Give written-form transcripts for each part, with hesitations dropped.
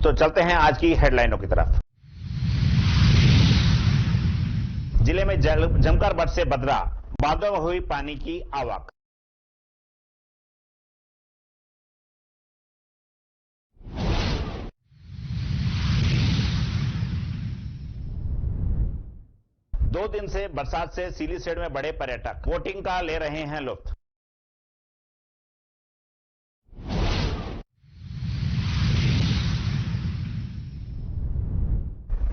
तो चलते हैं आज की हेडलाइनों की तरफ। जिले में जमकर बरसे बदरा, बादलों में हुई पानी की आवक। दो दिन से बरसात से सीलीसेड में बड़े पर्यटक बोटिंग का ले रहे हैं लुत्फ।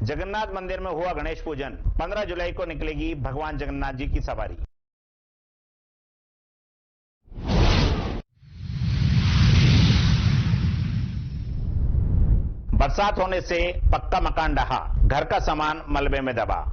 जगन्नाथ मंदिर में हुआ गणेश पूजन, 15 जुलाई को निकलेगी भगवान जगन्नाथ जी की सवारी। बरसात होने से पक्का मकान ढहा, घर का सामान मलबे में दबा।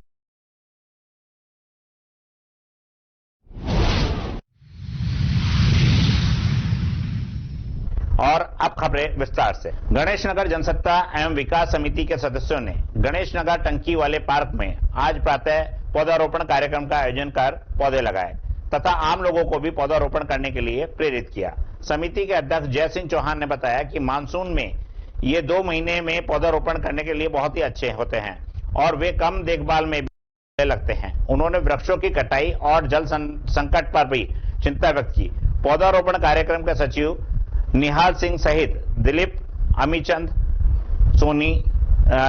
और अब खबरें विस्तार से। गणेश नगर जनसत्ता एवं विकास समिति के सदस्यों ने गणेश नगर टंकी वाले पार्क में आज प्रातः पौधारोपण कार्यक्रम का आयोजन कर पौधे लगाए तथा आम लोगों को भी पौधारोपण करने के लिए प्रेरित किया। समिति के अध्यक्ष जय सिंह चौहान ने बताया कि मानसून में ये 2 महीने में पौधारोपण करने के लिए बहुत ही अच्छे होते हैं और वे कम देखभाल में भी लगते हैं। उन्होंने वृक्षों की कटाई और जल संकट पर भी चिंता व्यक्त की। पौधारोपण कार्यक्रम के सचिव निहाल सिंह सहित दिलीप, अमीचंद, सोनी,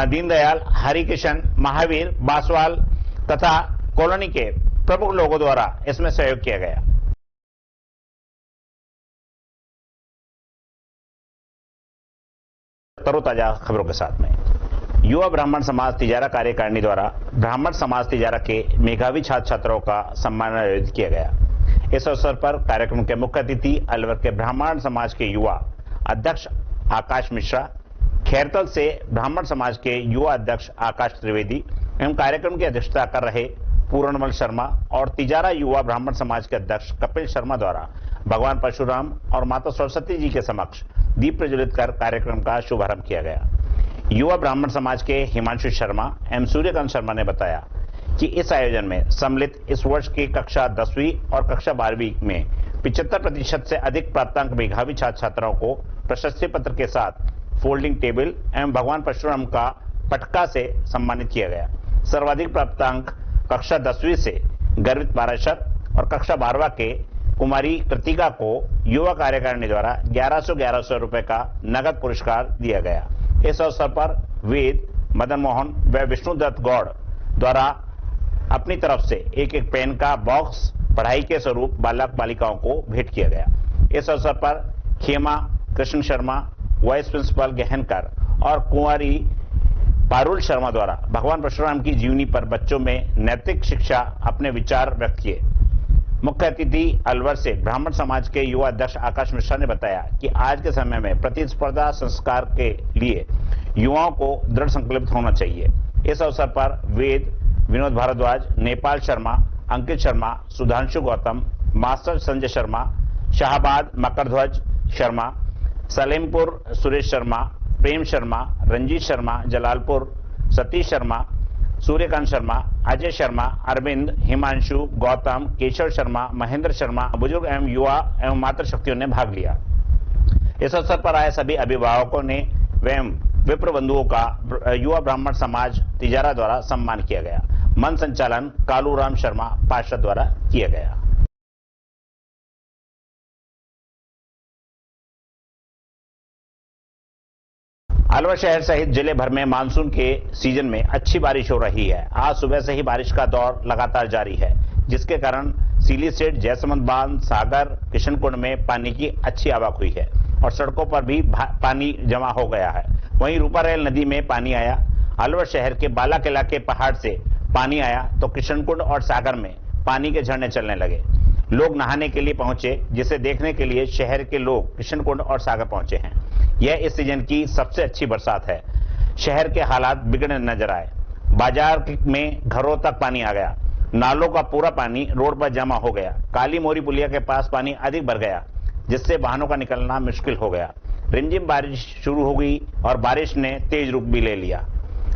दीनदयाल, हरिकिशन, महावीर, बासवाल तथा कॉलोनी के प्रमुख लोगों द्वारा इसमें सहयोग किया गया। तरोताजा खबरों के साथ में युवा ब्राह्मण समाज तिजारा कार्यकारिणी द्वारा ब्राह्मण समाज तिजारा के मेधावी छात्र छात्राओं का सम्मान आयोजित किया गया। इस अवसर पर कार्यक्रम के मुख्य अतिथि अलवर के ब्राह्मण समाज के युवा अध्यक्ष आकाश मिश्रा, खैरतल से ब्राह्मण समाज के युवा अध्यक्ष आकाश त्रिवेदी एवं कार्यक्रम की अध्यक्षता कर रहे पूर्णमल शर्मा और तिजारा युवा ब्राह्मण समाज के अध्यक्ष कपिल शर्मा द्वारा भगवान परशुराम और माता सरस्वती जी के समक्ष दीप प्रज्वलित कर कार्यक्रम का शुभारंभ किया गया। युवा ब्राह्मण समाज के हिमांशु शर्मा एवं सूर्यकांत शर्मा ने बताया कि इस आयोजन में सम्मिलित इस वर्ष की कक्षा 10वीं और कक्षा 12वीं में 75% से अधिक प्राप्तांक मेधावी छात्र छात्राओं को प्रशस्ति पत्र के साथ फोल्डिंग टेबल एवं भगवान परशुराम का पटका से सम्मानित किया गया। सर्वाधिक प्राप्तांक कक्षा 10वीं से गर्वित पाराशर और कक्षा 12वां के कुमारी कृतिका को युवा कार्यकारिणी द्वारा 1100 रुपए का नगद पुरस्कार दिया गया। इस अवसर पर वेद, मदन मोहन व विष्णुदत्त गौड़ द्वारा अपनी तरफ से एक पेन का बॉक्स पढ़ाई के स्वरूप बालक बालिकाओं को भेंट किया गया। इस अवसर पर खेमा कृष्ण शर्मा, वाइस प्रिंसिपल गहनकर और कुंवारी पारुल शर्मा द्वारा भगवान परशुराम की जीवनी पर बच्चों में नैतिक शिक्षा अपने विचार व्यक्त किए। मुख्य अतिथि अलवर से ब्राह्मण समाज के युवा अध्यक्ष आकाश मिश्रा ने बताया कि आज के समय में प्रतिस्पर्धा संस्कार के लिए युवाओं को दृढ़ संकल्पित होना चाहिए। इस अवसर पर वेद, विनोद भारद्वाज, नेपाल शर्मा, अंकित शर्मा, सुधांशु गौतम, मास्टर संजय शर्मा, शाहबाद मकरध्वज शर्मा, सलेमपुर सुरेश शर्मा, प्रेम शर्मा, रंजीत शर्मा, जलालपुर सतीश शर्मा, सूर्यकांत शर्मा, अजय शर्मा, अरविंद, हिमांशु, गौतम, केशव शर्मा, महेंद्र शर्मा, बुजुर्ग एवं युवा एवं मातृशक्तियों ने भाग लिया। इस अवसर पर आए सभी अभिभावकों ने एवं विप्र बंधुओं का युवा ब्राह्मण समाज तिजारा द्वारा सम्मान किया गया। मन संचालन कालूराम शर्मा पार्षद द्वारा किया गया। अलवर शहर सहित जिले भर में मानसून के सीजन में अच्छी बारिश हो रही है। आज सुबह से ही बारिश का दौर लगातार जारी है, जिसके कारण सीलीसेड, जयसमंद बांध, सागर, किशनकुंड में पानी की अच्छी आवक हुई है और सड़कों पर भी पानी जमा हो गया है। वहीं रूपारेल नदी में पानी आया। अलवर शहर के बालाकिला के पहाड़ से पानी आया तो किशनकुंड और सागर में पानी के झरने चलने लगे। लोग नहाने के लिए पहुंचे, जिसे देखने के लिए शहर के लोग किशनकुंड और सागर पहुंचे हैं। यह इस सीजन की सबसे अच्छी बरसात है। शहर के हालात बिगड़ने नजर आए। बाजार में घरों तक पानी आ गया। नालों का पूरा पानी रोड पर जमा हो गया। काली मोरी पुलिया के पास पानी अधिक भर गया, जिससे वाहनों का निकलना मुश्किल हो गया। रिमझिम बारिश शुरू हो गई और बारिश ने तेज रुख भी ले लिया।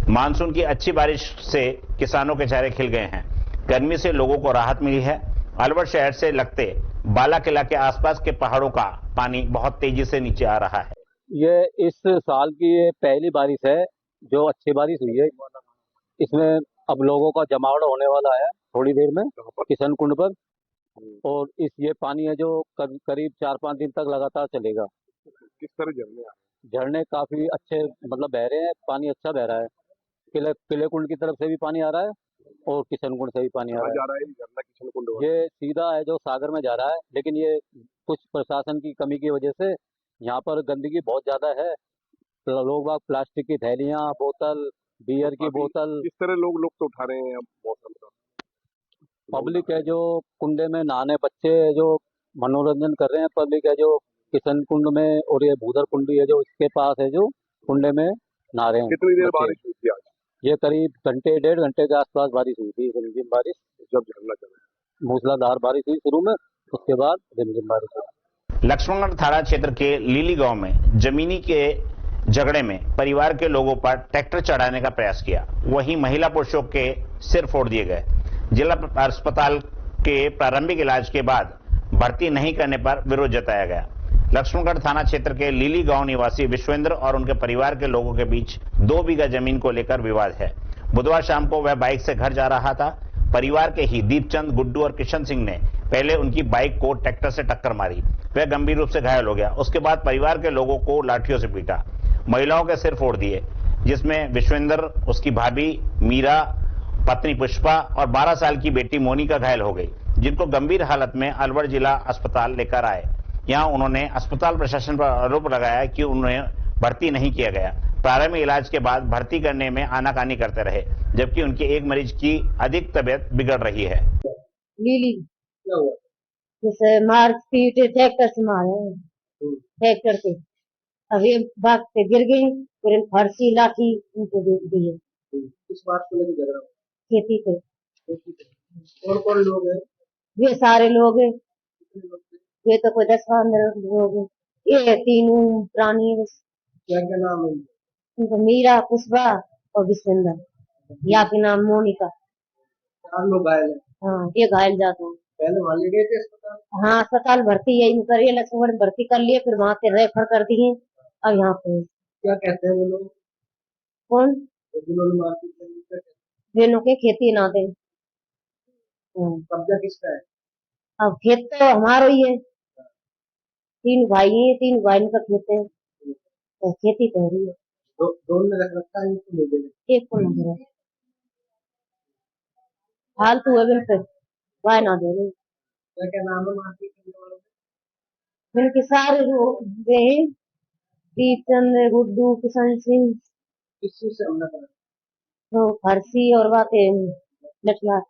मानसून की अच्छी बारिश से किसानों के चेहरे खिल गए हैं। गर्मी से लोगों को राहत मिली है। अलवर शहर से लगते बालाकिला के आसपास के पहाड़ों का पानी बहुत तेजी से नीचे आ रहा है। ये इस साल की ये पहली बारिश है जो अच्छी बारिश हुई है। इसमें अब लोगों का जमावड़ा होने वाला है थोड़ी देर में किशन कुंड पर। और ये पानी है जो करीब 4-5 दिन तक लगातार चलेगा। किस तरह झरने आ झरने काफी अच्छे मतलब बह रहे हैं, पानी अच्छा बह रहा है। किले कुंड की तरफ से भी पानी आ रहा है और किशन कुंड से भी पानी आ कहाँ रहा जा रहा है ये झरना किशन कुंड है। वाला? ये सीधा है जो सागर में जा रहा है, लेकिन ये कुछ प्रशासन की कमी की वजह से यहाँ पर गंदगी बहुत ज्यादा है। तो लोग बाग प्लास्टिक की थैलियां, बोतल, बियर की अभी बोतल, किस तरह लोग लुत्फ उठा रहे हैं अब मौसम का? पब्लिक है जो कुंडे में नहाने, बच्चे जो मनोरंजन कर रहे हैं, पब्लिक है जो किशन कुंड में, और ये भूदर कुंड भी है जो इसके पास है जो कुंडे में नहा रहे हैं कितनी देर बच्चे। बारिश हुई थी आज ये करीब घंटे 1.5 घंटे के आसपास बारिश हुई थी, रिमझिम बारिश। जब झरना चला? मूसलाधार बारिश हुई शुरू में, उसके बाद रिमझिम बारिश हुई। लक्ष्मणगढ़ थाना क्षेत्र के लीली गांव में जमीनी के झगड़े में परिवार के लोगों पर ट्रैक्टर चढ़ाने का प्रयास किया, वहीं महिला पुरुषों के सिर फोड़ दिए गए। जिला अस्पताल के प्रारंभिक इलाज के बाद भर्ती नहीं करने पर विरोध जताया गया। लक्ष्मणगढ़ थाना क्षेत्र के लीली गांव निवासी विश्वेंद्र और उनके परिवार के लोगों के बीच 2 बीघा जमीन को लेकर विवाद है। बुधवार शाम को वह बाइक से घर जा रहा था। परिवार के ही दीपचंद, गुड्डू और किशन सिंह ने पहले उनकी बाइक को ट्रैक्टर से टक्कर मारी। वह गंभीर रूप से घायल हो गया। उसके बाद परिवार के लोगों को लाठियों से पीटा, महिलाओं के सिर फोड़ दिए, जिसमें विश्वेंद्र, उसकी भाभी मीरा, पत्नी पुष्पा और 12 साल की बेटी मोनिका घायल हो गई, जिनको गंभीर हालत में अलवर जिला अस्पताल लेकर आए। यहां उन्होंने अस्पताल प्रशासन पर आरोप लगाया कि उन्हें भर्ती नहीं किया गया। प्रारंभिक इलाज के बाद भर्ती करने में आनाकानी करते रहे, जबकि उनके एक मरीज की अधिक तबीयत बिगड़ रही है। लीली क्या हुआ? जैसे मार पीट ट्रैक्टर से मारे, ट्रैक्टर से अभी बाग से गिर गई, फिर फरसी लाठी उनको दे दी है। किस बात को लेकर झगड़ा? खेती पे। कौन कौन लोग हैं? वे सारे लोग हैं, वे तो कोई 10-15 लोग हैं। ये तीनों प्राणी है बस। क्या क्या नाम है? उनको मीरा, पुष्पा और विश्वेंद्र, या के नाम मोनिका। 4 लोग घायल हैं। हाँ, ये घायल जाता है। पहले वहां ले गए थे अस्पताल? हाँ, अस्पताल भर्ती है इनको करिए, लक्ष्मण भर्ती कर लिए, फिर वहां से रेफर कर दिए। अब यहाँ पे क्या कहते हैं वो लोग? कौन? जिन्होंने मारपीट करी, क्या कहते वे लोग के खेती ना दे। हैं? कब्जा किसका है? अब खेत तो हमारा ही है, 3 भाई हैं, 3 भाई का खेत है, तो खेती तो हो रही है। दोनों ने रख रखा है, इनको ले गए। एक को ना दे रहे, फालतू है बिल्कुल, वाय ना दे रहे। क्या क्या नाम है मारपीट करने वालों के? इनके सारे वे हैं, दीपचंद, गुड्डू, किशन सिंह, किस चीज से हमला करा? तो फरसी और बातें लठिया।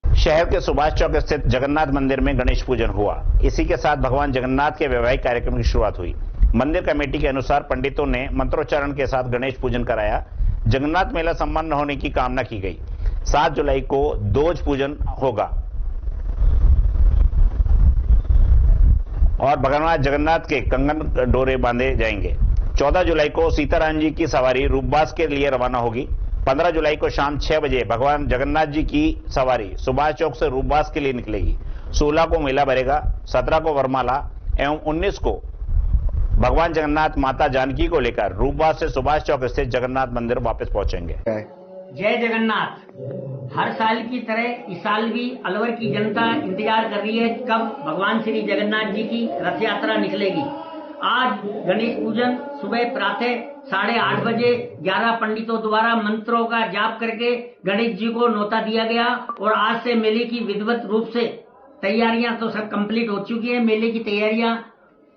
शहर के सुभाष चौक स्थित जगन्नाथ मंदिर में गणेश पूजन हुआ। इसी के साथ भगवान जगन्नाथ के वैवाहिक कार्यक्रम की शुरुआत हुई। मंदिर कमेटी के अनुसार पंडितों ने मंत्रोच्चारण के साथ गणेश पूजन कराया। जगन्नाथ मेला संपन्न होने की कामना की गई। 7 जुलाई को दोज पूजन होगा और भगवान जगन्नाथ के कंगन डोरे बांधे जाएंगे। 14 जुलाई को सीताराम जी की सवारी रूपबास के लिए रवाना होगी। 15 जुलाई को शाम 6 बजे भगवान जगन्नाथ जी की सवारी सुभाष चौक से रूपबास के लिए निकलेगी। 16 को मेला भरेगा, 17 को वरमाला एवं 19 को भगवान जगन्नाथ माता जानकी को लेकर रूपबास से सुभाष चौक स्थित जगन्नाथ मंदिर वापस पहुंचेंगे। जय जगन्नाथ। हर साल की तरह इस साल भी अलवर की जनता इंतजार कर रही है कब भगवान श्री जगन्नाथ जी की रथ यात्रा निकलेगी। आज गणेश पूजन सुबह प्रातः 8:30 बजे 11 पंडितों द्वारा मंत्रों का जाप करके गणेश जी को न्योता दिया गया और आज से मेले की विधिवत रूप से तैयारियां तो सब कंप्लीट हो चुकी है। मेले की तैयारियां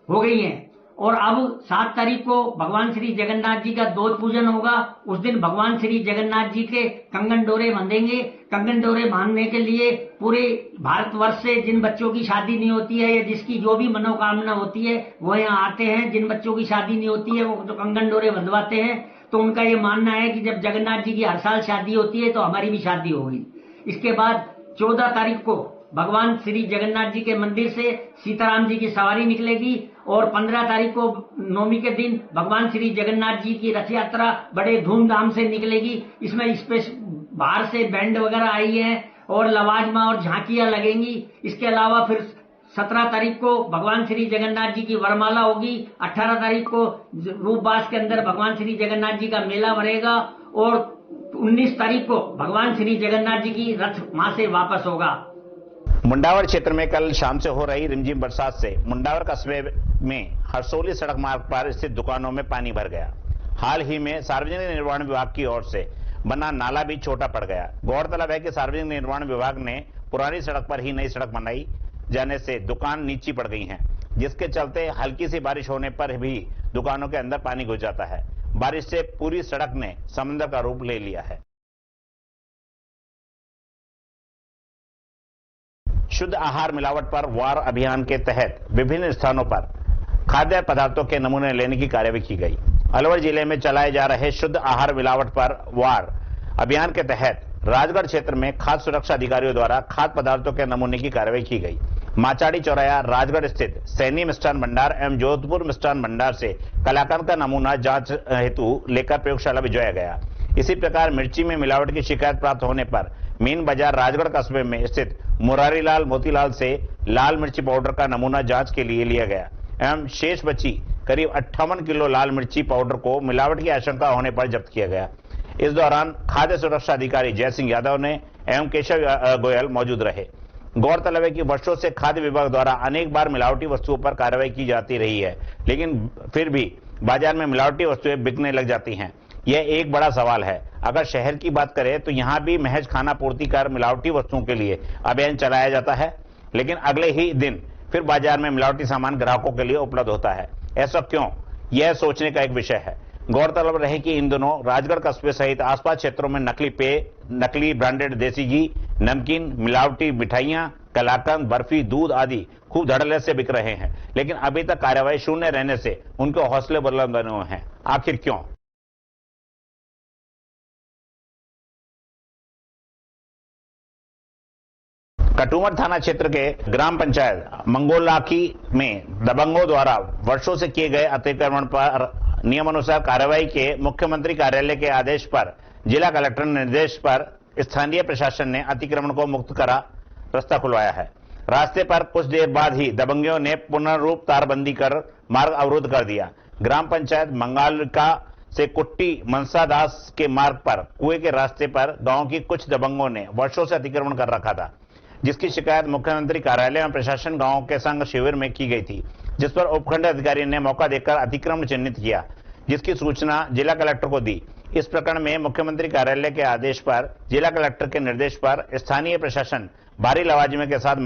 हो गई हैं और अब 7 तारीख को भगवान श्री जगन्नाथ जी का दोज पूजन होगा। उस दिन भगवान श्री जगन्नाथ जी के कंगन डोरे बांधेंगे। कंगन डोरे बांधने के लिए पूरे भारतवर्ष से जिन बच्चों की शादी नहीं होती है या जिसकी जो भी मनोकामना होती है वो यहाँ आते हैं। जिन बच्चों की शादी नहीं होती है वो जो कंगन डोरे बंधवाते हैं, तो उनका ये मानना है कि जब जगन्नाथ जी की हर साल शादी होती है तो हमारी भी शादी होगी। इसके बाद 14 तारीख को भगवान श्री जगन्नाथ जी के मंदिर से सीताराम जी की सवारी निकलेगी और 15 तारीख को नवमी के दिन भगवान श्री जगन्नाथ जी की रथ यात्रा बड़े धूमधाम से निकलेगी। इसमें बाहर से बैंड वगैरह आई है और लवाजमा और झांकियां लगेंगी। इसके अलावा फिर 17 तारीख को भगवान श्री जगन्नाथ जी की वरमाला होगी। 18 तारीख को रूपबास के अंदर भगवान श्री जगन्नाथ जी का मेला भरेगा और 19 तारीख को भगवान श्री जगन्नाथ जी की रथ वहां से वापस होगा। मुंडावर क्षेत्र में कल शाम से हो रही रिमझिम बरसात से मुंडावर कस्बे में हरसोली सड़क मार्ग पर स्थित दुकानों में पानी भर गया। हाल ही में सार्वजनिक निर्माण विभाग की ओर से बना नाला भी छोटा पड़ गया। गौरतलब है कि सार्वजनिक निर्माण विभाग ने पुरानी सड़क पर ही नई सड़क बनाई जाने से दुकान नीची पड़ गई हैं, जिसके चलते हल्की सी बारिश होने पर भी दुकानों के अंदर पानी घुस जाता है। बारिश से पूरी सड़क ने समंदर का रूप ले लिया है। शुद्ध आहार मिलावट पर वार अभियान के तहत विभिन्न स्थानों पर खाद्य पदार्थों के नमूने लेने की कार्यवाही की गई। अलवर जिले में चलाए जा रहे शुद्ध आहार मिलावट पर वार अभियान के तहत राजगढ़ क्षेत्र में खाद्य सुरक्षा अधिकारियों द्वारा खाद्य पदार्थों के नमूने की कार्यवाही की गई। माचाड़ी चौराया राजगढ़ स्थित सैनी मिष्ठान भंडार एवं जोधपुर मिष्ठान भंडार से कलाकंद का नमूना जांच हेतु लेकर प्रयोगशाला भिजवाया गया। इसी प्रकार मिर्ची में मिलावट की शिकायत प्राप्त होने पर मीन बाजार राजगढ़ कस्बे में स्थित मुरारीलाल मोतीलाल से लाल मिर्ची पाउडर का नमूना जांच के लिए लिया गया एवं शेष बची करीब 58 किलो लाल मिर्ची पाउडर को मिलावट की आशंका होने पर जब्त किया गया। इस दौरान खाद्य सुरक्षा अधिकारी जय सिंह यादव ने एवं केशव गोयल मौजूद रहे। गौरतलब है कि वर्षों से खाद्य विभाग द्वारा अनेक बार मिलावटी वस्तुओं पर कार्रवाई की जाती रही है, लेकिन फिर भी बाजार में मिलावटी वस्तुएं बिकने लग जाती हैं। यह एक बड़ा सवाल है। अगर शहर की बात करें तो यहां भी महज खाना पूर्ति कर मिलावटी वस्तुओं के लिए अभियान चलाया जाता है, लेकिन अगले ही दिन फिर बाजार में मिलावटी सामान ग्राहकों के लिए उपलब्ध होता है। ऐसा क्यों, यह सोचने का एक विषय है। गौरतलब रहे कि इन दिनों राजगढ़ कस्बे सहित आसपास क्षेत्रों में नकली पेय, नकली ब्रांडेड देसी घी, नमकीन, मिलावटी मिठाइयां, कलाकंद, बर्फी, दूध आदि खूब धड़ल्ले से बिक रहे हैं, लेकिन अभी तक कार्रवाई शून्य रहने से उनके हौसले बुलंद बने हुए हैं। आखिर क्यों? कटुमर थाना क्षेत्र के ग्राम पंचायत मंगोलाकी में दबंगों द्वारा वर्षों से किए गए अतिक्रमण पर नियमानुसार कार्रवाई के मुख्यमंत्री कार्यालय के आदेश पर जिला कलेक्टर निर्देश पर स्थानीय प्रशासन ने अतिक्रमण को मुक्त करा रास्ता खुलवाया है। रास्ते पर कुछ देर बाद ही दबंगियों ने पुनर्रूप तारबंदी कर मार्ग अवरुद्ध कर दिया। ग्राम पंचायत मंगालिका से कुट्टी मनसादास के मार्ग पर कुएं के रास्ते पर गांव की कुछ दबंगों ने वर्षों से अतिक्रमण कर रखा था, जिसकी शिकायत मुख्यमंत्री कार्यालय में प्रशासन गांव के संघ शिविर में की गई थी, जिस पर उपखंड अधिकारी ने मौका देकर अतिक्रमण चिन्हित किया, जिसकी सूचना जिला कलेक्टर को दी। इस प्रकरण में मुख्यमंत्री कार्यालय के आदेश पर जिला कलेक्टर के निर्देश पर स्थानीय प्रशासन भारी लवाजमे के साथ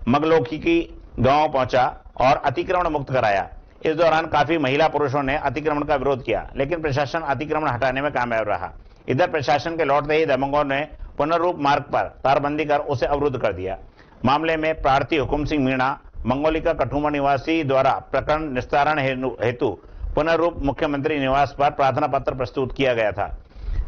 मंगलोकी की गांव पहुंचा और अतिक्रमण मुक्त कराया। इस दौरान काफी महिला पुरुषों ने अतिक्रमण का विरोध किया, लेकिन प्रशासन अतिक्रमण हटाने में कामयाब रहा। इधर प्रशासन के लौटते ही दबंगों ने पुनर्रूप मार्ग पर तारबंदी कर उसे अवरुद्ध कर दिया। मामले में प्रार्थी हुकुम सिंह मीणा मंगोलिका कठुमर निवासी द्वारा प्रकरण निस्तारण हेतु पुनर्रूप मुख्यमंत्री निवास पर प्रार्थना पत्र प्रस्तुत किया गया था,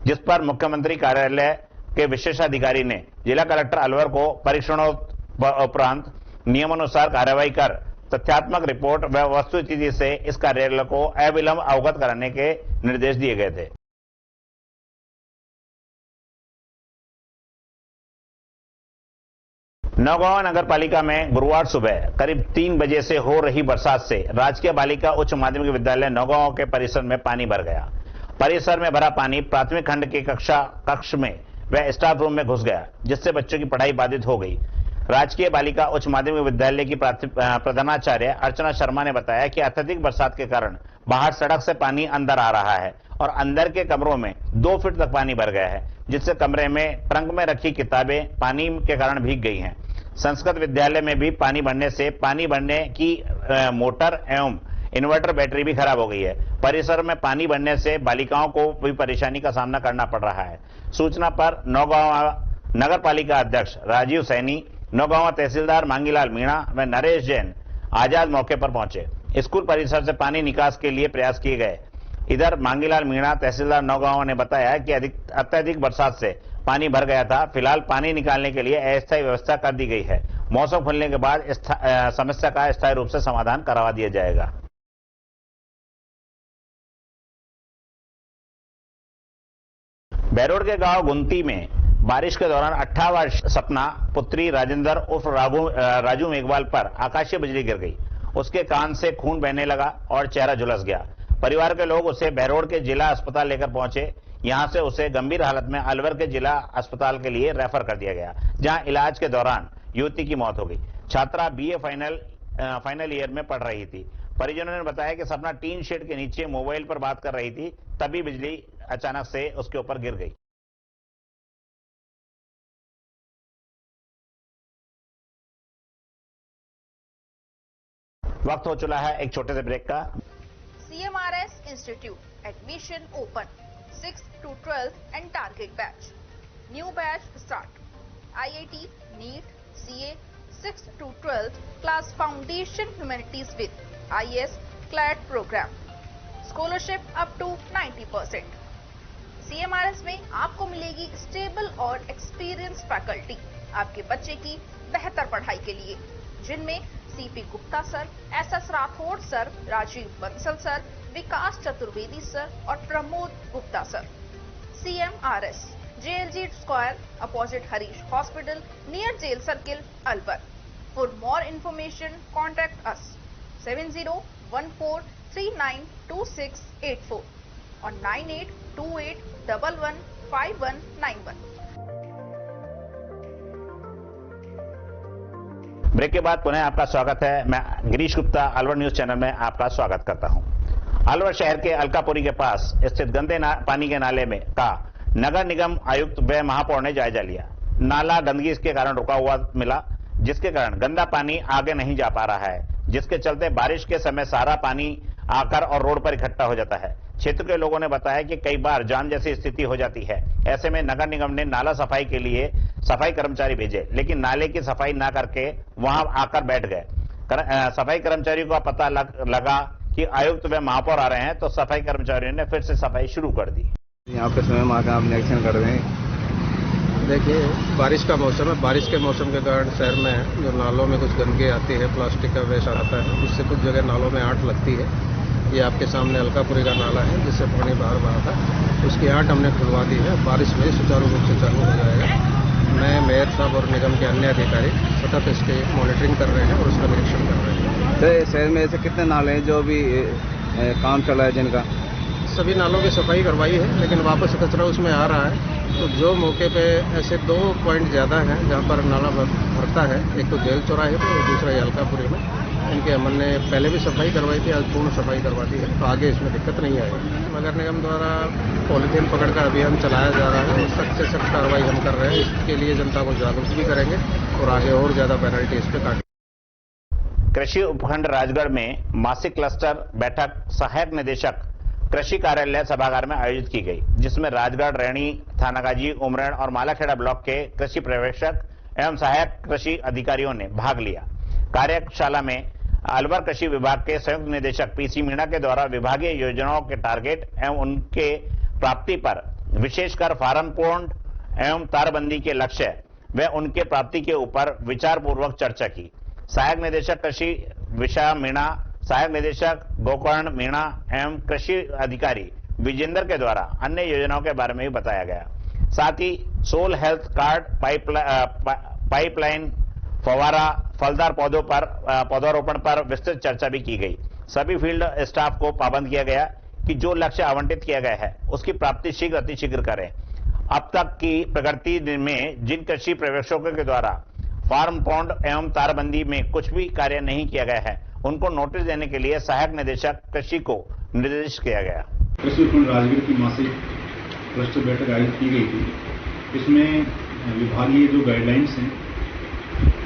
जिस पर मुख्यमंत्री कार्यालय के विशेषाधिकारी ने जिला कलेक्टर अलवर को परीक्षणोपरांत नियमानुसार कार्रवाई कर तथ्यात्मक रिपोर्ट व वस्तुस्थिति से इस कार्यालय को अविलंब अवगत कराने के निर्देश दिए गए थे। नौगांव नगर पालिका में गुरुवार सुबह करीब 3 बजे से हो रही बरसात से राजकीय बालिका उच्च माध्यमिक विद्यालय नौगांव के परिसर में पानी भर गया। परिसर में भरा पानी प्राथमिक खंड के कक्ष में व स्टाफ रूम में घुस गया, जिससे बच्चों की पढ़ाई बाधित हो गई। राजकीय बालिका उच्च माध्यमिक विद्यालय की प्रधानाचार्य अर्चना शर्मा ने बताया कि अत्यधिक बरसात के कारण बाहर सड़क से पानी अंदर आ रहा है और अंदर के कमरों में 2 फीट तक पानी भर गया है, जिससे कमरे में ट्रंक में रखी किताबें पानी के कारण भीग गई हैं। संस्कृत विद्यालय में भी पानी भरने से पानी भरने की मोटर एवं इन्वर्टर बैटरी भी खराब हो गई है। परिसर में पानी भरने से बालिकाओं को भी परेशानी का सामना करना पड़ रहा है। सूचना पर नौगांव नगर पालिका अध्यक्ष राजीव सैनी, नौगांव तहसीलदार मांगीलाल मीणा व नरेश जैन आजाद मौके पर पहुंचे। स्कूल परिसर से पानी निकास के लिए प्रयास किए गए। इधर मांगीलाल मीणा तहसीलदार नौगांव ने बताया कि अत्यधिक बरसात से पानी भर गया था। फिलहाल पानी निकालने के लिए अस्थायी व्यवस्था कर दी गई है। मौसम खुलने के बाद समस्या का स्थायी रूप से समाधान करवा दिया जाएगा। बैरोड के गांव गुंती में बारिश के दौरान 18 वर्ष सपना पुत्री राजेंद्र उर्फ राजू मेघवाल पर आकाशीय बिजली गिर गई। उसके कान से खून बहने लगा और चेहरा झुलस गया। परिवार के लोग उसे बहरोड के जिला अस्पताल लेकर पहुंचे। यहां से उसे गंभीर हालत में अलवर के जिला अस्पताल के लिए रेफर कर दिया गया, जहां इलाज के दौरान युवती की मौत हो गई। छात्रा बीए फाइनल ईयर में पढ़ रही थी। परिजनों ने बताया कि सपना टीन शेड के नीचे मोबाइल पर बात कर रही थी, तभी बिजली अचानक से उसके ऊपर गिर गई। वक्त हो चला है एक छोटे से ब्रेक का। CMRS Institute admission open 6th to 12th and target batch. New batch start. IIT, NEET, CA 6th to 12th class foundation humanities with IS CLAT program. Scholarship up to 90%. CMRS में आपको मिलेगी stable और experience faculty आपके बच्चे की बेहतर पढ़ाई के लिए, जिनमें CP Gupta sir, SS Rathore sir, Rajeev Bansal sir, Vikas Chaturvedi sir और Pramod Gupta sir. CMRS JLG square opposite Harish hospital near jail circle Alwar. For more information contact us 7014392684 और 9828115191। ब्रेक के बाद पुनः आपका स्वागत है। मैं गिरीश गुप्ता अलवर न्यूज चैनल में आपका स्वागत करता हूं। अलवर शहर के अलकापुरी के पास स्थित गंदे पानी के नाले में का नगर निगम आयुक्त व महापौर ने जायजा लिया। नाला गंदगी के कारण रुका हुआ मिला, जिसके कारण गंदा पानी आगे नहीं जा पा रहा है, जिसके चलते बारिश के समय सारा पानी आकर और रोड पर इकट्ठा हो जाता है। क्षेत्र के लोगों ने बताया कि कई बार जाम जैसी स्थिति हो जाती है। ऐसे में नगर निगम ने नाला सफाई के लिए सफाई कर्मचारी भेजे, लेकिन नाले की सफाई ना करके वहां आकर बैठ गए। सफाई कर्मचारियों का पता लगा कि आयुक्त व महापौर आ रहे हैं, तो सफाई कर्मचारियों ने फिर से सफाई शुरू कर दी। यहाँ पे समय माँ का आप निरीक्षण कर रहे हैं। देखिए, बारिश का मौसम है। बारिश के मौसम के कारण शहर में जो नालों में कुछ गंदगी आती है, प्लास्टिक का वेस्ट आता है, उससे कुछ जगह नालों में आंट लगती है। ये आपके सामने अलकापुरी का नाला है, जिससे पानी बाहर बहा था, उसकी आंट हमने खुलवा दी है। बारिश में सुचारू रूप से चालू हो जाएगा। मैं मेयर साहब और निगम के अन्य अधिकारी सतत इसके मॉनिटरिंग कर रहे हैं और उसका निरीक्षण कर रहे हैं। शहर में ऐसे कितने नाले हैं जो अभी काम चला है जिनका? सभी नालों की सफाई करवाई है, लेकिन वापस कचरा उसमें आ रहा है। तो जो मौके पे ऐसे 2 पॉइंट ज़्यादा हैं जहाँ पर नाला भरता है, एक तो जेल चौराहे पर और दूसरा ये अलकापुरी में। इनके हमने पहले भी सफाई करवाई थी, आज पूर्ण सफाई करवा दी है, तो आगे इसमें दिक्कत नहीं आएगी। नगर निगम द्वारा पॉलीथीन पकड़ का अभियान चलाया जा रहा है। सख्त से सख्त कार्रवाई हम कर रहे हैं। इसके लिए जनता को जागरूक भी करेंगे और आगे और ज़्यादा पेनल्टी इस पर काटेंगे। कृषि उपखंड राजगढ़ में मासिक क्लस्टर बैठक सहायक निदेशक कृषि कार्यालय सभागार में आयोजित की गई, जिसमें राजगढ़, रैणी, थानागाजी, उमरेड और मालाखेड़ा ब्लॉक के कृषि पर्यवेक्षक एवं सहायक कृषि अधिकारियों ने भाग लिया। कार्यशाला में अलवर कृषि विभाग के संयुक्त निदेशक पीसी मीणा के द्वारा विभागीय योजनाओं के टारगेट एवं उनके प्राप्ति पर, विशेषकर फार्म पॉन्ड एवं तारबंदी के लक्ष्य व उनके प्राप्ति के ऊपर विचार पूर्वक चर्चा की। सहायक निदेशक कृषि विशा मीणा, सहायक निदेशक गोकर्ण मीणा एवं कृषि अधिकारी विजेंद्र के द्वारा अन्य योजनाओं के बारे में भी बताया गया। साथ ही सोल हेल्थ कार्ड, पाइपलाइन, फवारा, फलदार पौधारोपण पर विस्तृत चर्चा भी की गई। सभी फील्ड स्टाफ को पाबंद किया गया कि जो लक्ष्य आवंटित किया गया है उसकी प्राप्ति शीघ्र अतिशीघ्र करें। अब तक की प्रगति में जिन कृषि पर्यवेक्षकों के द्वारा फार्म पॉन्ड एवं तारबंदी में कुछ भी कार्य नहीं किया गया है, उनको नोटिस देने के लिए सहायक निदेशक कृषि को निर्देशित किया गया। कृषि उपखंड राजगढ़ की मासिक क्लस्टर बैठक आयोजित की गई थी। इसमें विभागीय जो गाइडलाइंस हैं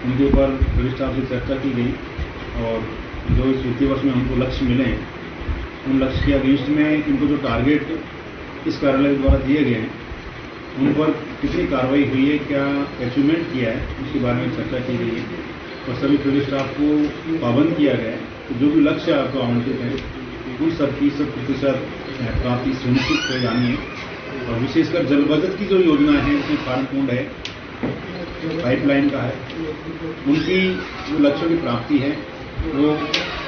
उनके ऊपर वरिष्ठ स्टाफ से चर्चा की गई और जो इस वित्तीय वर्ष में हमको लक्ष्य मिले हैं, उन लक्ष्य के अगेंस्ट में इनको जो टारगेट इस कार्यालय द्वारा दिए गए हैं उन पर कितनी कार्रवाई हुई है, क्या अचीवमेंट किया है, उसके बारे में चर्चा की गई है और सभी फील्ड स्टाफ को पाबंद किया गया है कि जो भी लक्ष्य आपको आवंटित है उन सबकी 100% प्राप्ति सुनिश्चित हो जानी है। और विशेषकर जल बचत की जो योजना है, उसमें फार्म पॉन्ड है, पाइपलाइन का है, उनकी जो लक्ष्यों की प्राप्ति है वो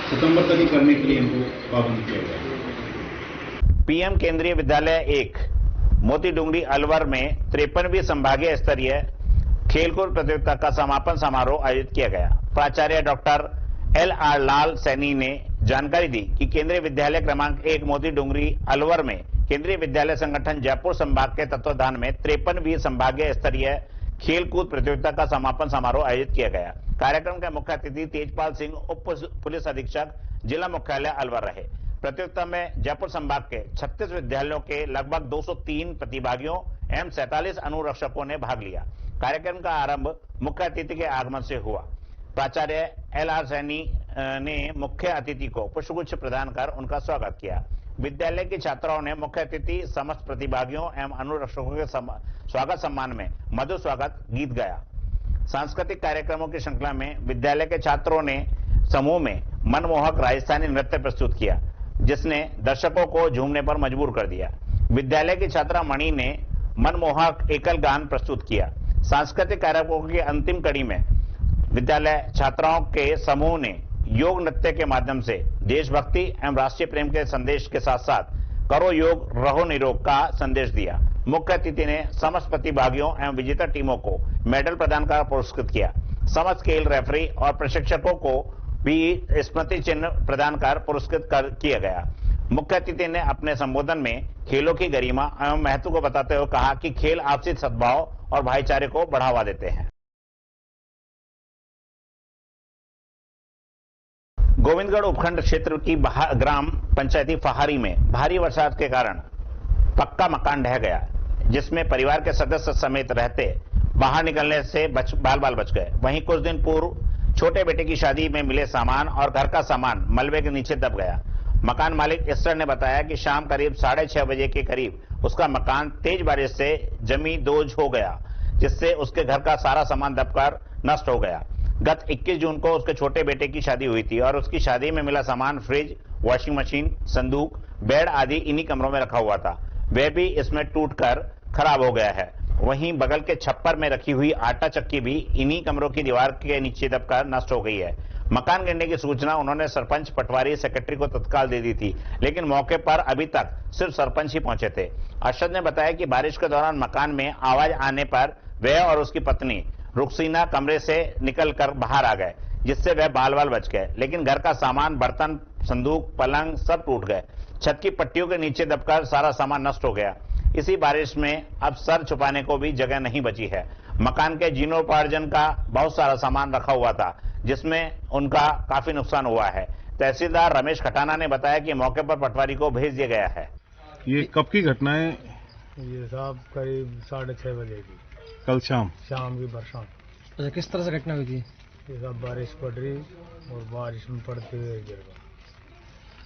सितंबर तक ही करने के लिए इनको पाबंद किया गया है। पीएम केंद्रीय विद्यालय 1 मोती डूंगरी अलवर में 53वीं संभागीय स्तरीय खेलकूद प्रतियोगिता का समापन समारोह आयोजित किया गया। प्राचार्य डॉक्टर LR लाल सैनी ने जानकारी दी कि केंद्रीय विद्यालय क्रमांक 1 मोती डूंगरी अलवर में केंद्रीय विद्यालय संगठन जयपुर संभाग के तत्वावधान में 53वीं संभागीय स्तरीय खेलकूद प्रतियोगिता का समापन समारोह आयोजित किया गया। कार्यक्रम के मुख्य अतिथि तेजपाल सिंह उप पुलिस अधीक्षक जिला मुख्यालय अलवर रहे। प्रतियोगिता में जयपुर संभाग के 36 विद्यालयों के लगभग 203 प्रतिभागियों एवं 47 अनुरक्षकों ने भाग लिया। कार्यक्रम का आरंभ मुख्य अतिथि के आगमन से हुआ। प्राचार्य LR सैनी ने मुख्य अतिथि को पुष्पगुच्छ प्रदान कर उनका स्वागत किया। विद्यालय की छात्राओं ने मुख्य अतिथि समस्त प्रतिभागियों एवं अनुरक्षकों के स्वागत सम्मान में मधुर स्वागत गीत गाया। सांस्कृतिक कार्यक्रमों की श्रृंखला में विद्यालय के छात्रों ने समूह में मनमोहक राजस्थानी नृत्य प्रस्तुत किया, जिसने दर्शकों को झूमने पर मजबूर कर दिया। विद्यालय की छात्रा मणि ने मनमोहक एकल गान प्रस्तुत किया। सांस्कृतिक कार्यक्रमों की अंतिम कड़ी में विद्यालय छात्राओं के समूह ने योग नृत्य के माध्यम से देशभक्ति एवं राष्ट्रीय प्रेम के संदेश के साथ साथ करो योग रहो निरोग का संदेश दिया। मुख्य अतिथि ने समस्त प्रतिभागियों एवं विजेता टीमों को मेडल प्रदान कर पुरस्कृत किया। समस्त खेल रेफरी और प्रशिक्षकों को भी स्मृति चिन्ह प्रदान कर पुरस्कृत किया गया। मुख्य अतिथि ने अपने संबोधन में खेलों की गरिमा एवं महत्व को बताते हुए कहा कि खेल आपसी सद्भाव और भाईचारे को बढ़ावा देते हैं। गोविंदगढ़ उपखंड क्षेत्र की ग्राम पंचायती फहारी में भारी बरसात के कारण पक्का मकान ढह गया, जिसमें परिवार के सदस्य समेत रहते बाहर निकलने से बाल बाल बच गए। वहीं कुछ दिन पूर्व छोटे बेटे की शादी में मिले सामान और घर का सामान मलबे के नीचे दब गया। मकान मालिक ईश्वर ने बताया कि शाम करीब 6:30 बजे के करीब उसका मकान तेज बारिश से जमी दोज हो गया, जिससे उसके घर का सारा सामान दबकर नष्ट हो गया। गत 21 जून को उसके छोटे बेटे की शादी हुई थी और उसकी शादी में मिला सामान फ्रिज, वॉशिंग मशीन, संदूक, बेड आदि इन्हीं कमरों में रखा हुआ था। वह भी इसमें टूटकर खराब हो गया है। वहीं बगल के छप्पर में रखी हुई आटा चक्की भी इन्हीं कमरों की दीवार के नीचे दबकर नष्ट हो गई है। मकान गिरने की सूचना उन्होंने सरपंच, पटवारी, सेक्रेटरी को तत्काल दे दी थी, लेकिन मौके पर अभी तक सिर्फ सरपंच ही पहुंचे थे। अरशद ने बताया कि बारिश के दौरान मकान में आवाज आने पर वह और उसकी पत्नी रुखसीना कमरे से निकलकर बाहर आ गए, जिससे वह बाल बाल बच गए, लेकिन घर का सामान, बर्तन, संदूक, पलंग सब टूट गए। छत की पट्टियों के नीचे दबकर सारा सामान नष्ट हो गया। इसी बारिश में अब सर छुपाने को भी जगह नहीं बची है। मकान के जीर्णोपार्जन का बहुत सारा सामान रखा हुआ था, जिसमें उनका काफी नुकसान हुआ है। तहसीलदार रमेश खटाना ने बताया कि मौके पर पटवारी को भेज दिया गया है। ये कब की घटना है? ये साहब करीब 6:30 बजे की, कल शाम की बरसात। अच्छा, किस तरह से घटना हुई थी? ये सब बारिश पड़ रही और बारिश में पड़ते हुए गिर गया।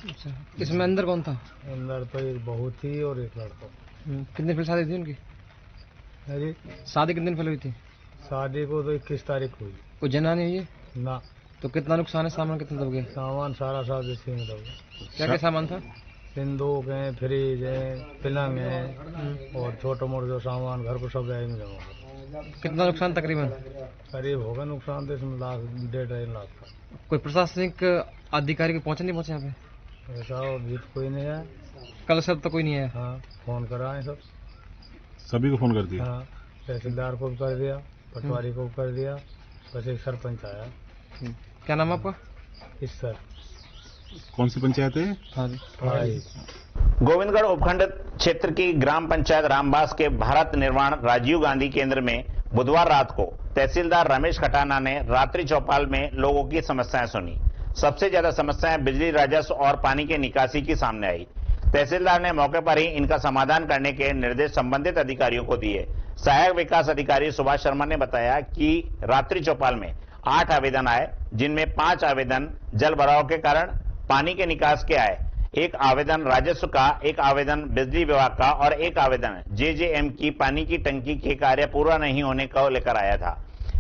अच्छा, इसमें अंदर कौन था? अंदर तो एक बहू थी और एक लड़का। कितने दिन शादी थी उनकी? जी, शादी कितने दिन पहले हुई थी? शादी को तो 21 तारीख हुई। कोई जना नहीं हुई ना। तो कितना नुकसान है? सामान कितना दब गया? सामान सारा इसी में दब गया। क्या क्या सामान था? सिंदूक है, फ्रिज है, पलंग है और छोटा मोटा जो सामान घर को सब में जमा। कितना नुकसान तकरीबन? करीब होगा नुकसान तो इसमें 1.5 लाख का। कोई प्रशासनिक अधिकारी पहुंचे नहीं पहुंचे यहाँ पे? ऐसा अभी कोई नहीं है। कल सब तो कोई नहीं है? हाँ, फोन कराए सब, सभी को फोन कर दिया। हाँ, तहसीलदार को भी कर दिया, पटवारी को भी कर दिया, बस एक सरपंच आया। क्या नाम आपका? ईश्वर। कौन सी पंचायत है? हाँ। गोविंदगढ़ उपखंड क्षेत्र की ग्राम पंचायत रामबास के भारत निर्माण राजीव गांधी केंद्र में बुधवार रात को तहसीलदार रमेश खटाना ने रात्रि चौपाल में लोगों की समस्याएं सुनी। सबसे ज्यादा समस्याएं बिजली, राजस्व और पानी के निकासी की सामने आई। तहसीलदार ने मौके पर ही इनका समाधान करने के निर्देश संबंधित अधिकारियों को दिए। सहायक विकास अधिकारी सुभाष शर्मा ने बताया कि रात्रि चौपाल में 8 आवेदन आए, जिनमें 5 आवेदन जल भराव के कारण पानी के निकास के आए, 1 आवेदन राजस्व का, 1 आवेदन बिजली विभाग का और 1 आवेदन JJM की पानी की टंकी के कार्य पूरा नहीं होने को लेकर आया था।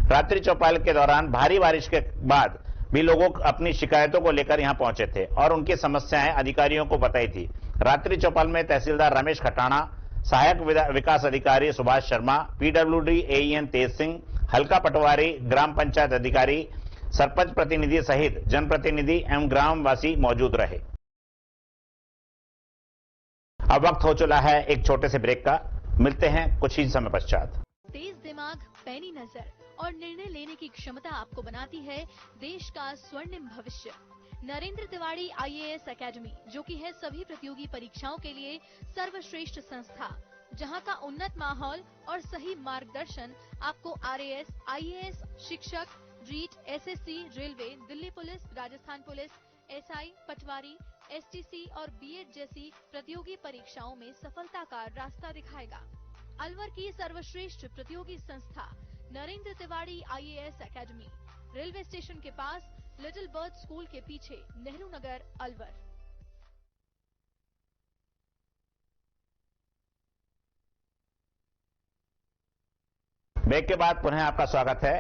रात्रि चौपाल के दौरान भारी बारिश के बाद भी लोग अपनी शिकायतों को लेकर यहां पहुंचे थे और उनकी समस्याएं अधिकारियों को बताई थी। रात्रि चौपाल में तहसीलदार रमेश खटाना, सहायक विकास अधिकारी सुभाष शर्मा, PWD AEN तेज सिंह, हल्का पटवारी, ग्राम पंचायत अधिकारी, सरपंच प्रतिनिधि सहित जनप्रतिनिधि एवं ग्रामवासी मौजूद रहे। अब वक्त हो चला है एक छोटे से ब्रेक का। मिलते हैं कुछ ही समय पश्चात। तेज दिमाग, पैनी नजर और निर्णय लेने की क्षमता आपको बनाती है देश का स्वर्णिम भविष्य। नरेंद्र तिवारी IAS एकेडमी, जो कि है सभी प्रतियोगी परीक्षाओं के लिए सर्वश्रेष्ठ संस्था, जहां का उन्नत माहौल और सही मार्गदर्शन आपको RAS, IAS, शिक्षक, REET, SSC, railway, Delhi police, Rajasthan police, SI, पटवारी, STC और BEd जैसी प्रतियोगी परीक्षाओं में सफलता का रास्ता दिखाएगा। अलवर की सर्वश्रेष्ठ प्रतियोगी संस्था Narendra Tiwari IAS academy, railway station के पास, लिटिल बर्ड स्कूल के पीछे, नेहरू नगर, अलवर। ब्रेक के बाद पुनः आपका स्वागत है।